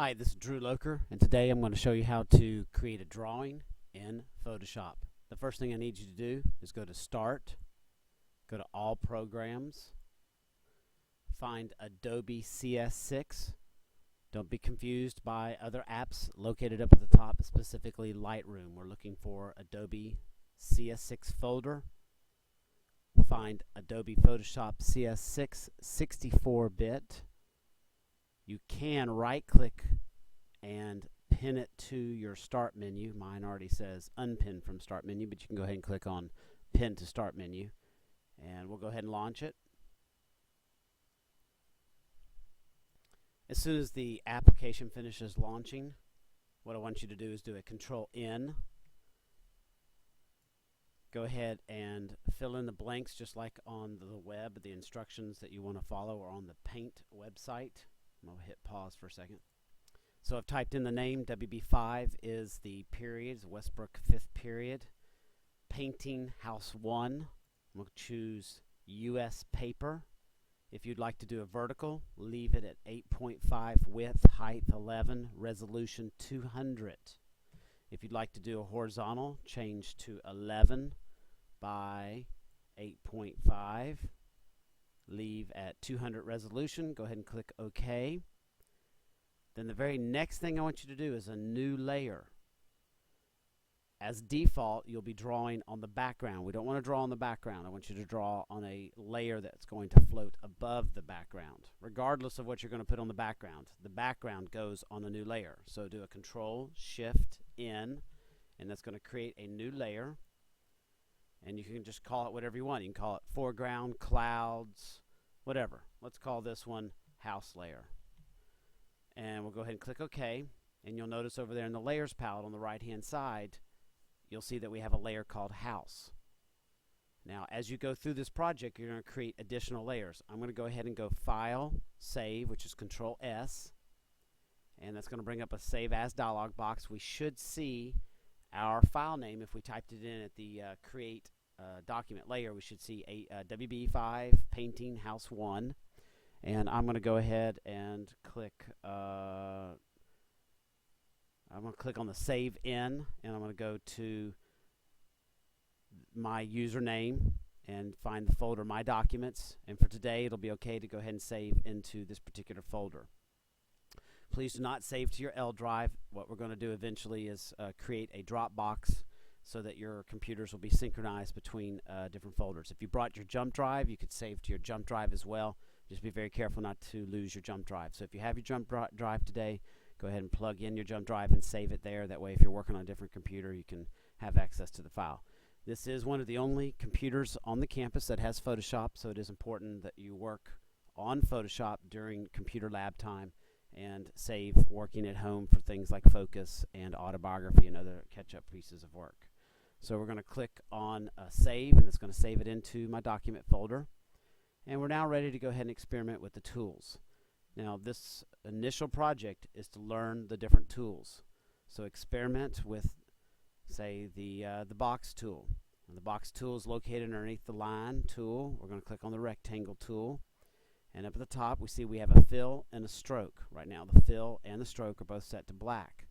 Hi, this is Drew Loker, and today I'm going to show you how to create a drawing in Photoshop. The first thing I need you to do is go to Start, go to All Programs, find Adobe CS6. Don't be confused by other apps located up at the top, specifically Lightroom. We're looking for Adobe CS6 folder. Find Adobe Photoshop CS6 64-bit. You can right-click and pin it to your Start menu. Mine already says Unpin from Start menu, but you can go ahead and click on Pin to Start menu. And we'll go ahead and launch it. As soon as the application finishes launching, what I want you to do is do a Control-N. Go ahead and fill in the blanks just like on the web, the instructions that you want to follow are on the Paint website. I'm going to hit pause for a second. So I've typed in the name. WB5 is the period, Westbrook 5th period. Painting House 1. I'm going to choose US paper. If you'd like to do a vertical, leave it at 8.5 width, height 11, resolution 200. If you'd like to do a horizontal, change to 11 by 8.5. Leave at 200 resolution. Go ahead and click OK. Then the very next thing I want you to do is a new layer. As default, you'll be drawing on the background. We don't want to draw on the background. I want you to draw on a layer that's going to float above the background. Regardless of what you're going to put on the background goes on a new layer. So do a Control-Shift-N, and that's going to create a new layer. And you can just call it whatever you want. You can call it foreground, clouds, whatever. Let's call this one house layer. And we'll go ahead and click OK. And you'll notice over there in the layers palette on the right hand side, you'll see that we have a layer called house. Now as you go through this project, you're going to create additional layers. I'm going to go ahead and go File, Save, which is Control-S. And that's going to bring up a Save As dialog box. We should see our file name. If we typed it in at the Create Document layer, we should see a WB5 Painting House 1. And I'm going to go ahead and click I'm going to click on the Save In, and I'm going to go to my username and find the folder My Documents. And for today, it'll be okay to go ahead and save into this particular folder. Please do not save to your L drive. What we're going to do eventually is create a Dropbox so that your computers will be synchronized between different folders. If you brought your jump drive, you could save to your jump drive as well. Just be very careful not to lose your jump drive. So if you have your jump drive today, go ahead and plug in your jump drive and save it there. That way, if you're working on a different computer, you can have access to the file. This is one of the only computers on the campus that has Photoshop, so it is important that you work on Photoshop during computer lab time and save working at home for things like Focus and Autobiography and other catch-up pieces of work. So we're going to click on Save, and it's going to save it into my document folder. And we're now ready to go ahead and experiment with the tools. Now this initial project is to learn the different tools. So experiment with, say, the box tool. And the box tool is located underneath the line tool. We're going to click on the rectangle tool. And up at the top, we see we have a fill and a stroke. Right now, the fill and the stroke are both set to black.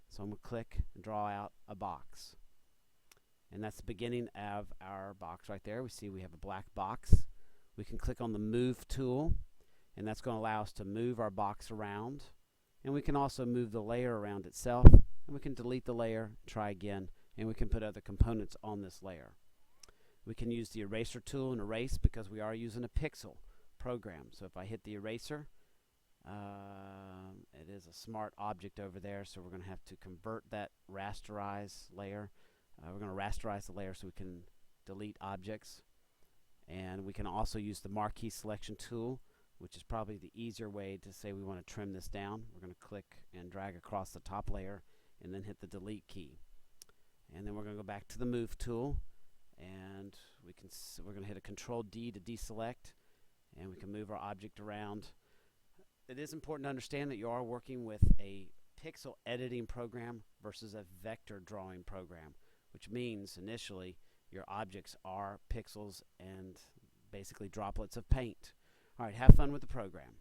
So I'm going to click and draw out a box. And that's the beginning of our box right there. We see we have a black box. We can click on the Move tool, and that's going to allow us to move our box around. And we can also move the layer around itself. And we can delete the layer, try again, and we can put other components on this layer. We can use the Eraser tool and erase because we are using a pixel program. So if I hit the eraser, it is a smart object over there, so we're going to have to convert that rasterize layer. We're going to rasterize the layer so we can delete objects. And we can also use the Marquee Selection tool, which is probably the easier way to say we want to trim this down. We're going to click and drag across the top layer and then hit the Delete key. And then we're going to go back to the Move tool, and we're going to hit a Control-D to deselect, and we can move our object around. It is important to understand that you are working with a pixel editing program versus a vector drawing program, which means initially your objects are pixels and basically droplets of paint. All right, have fun with the program.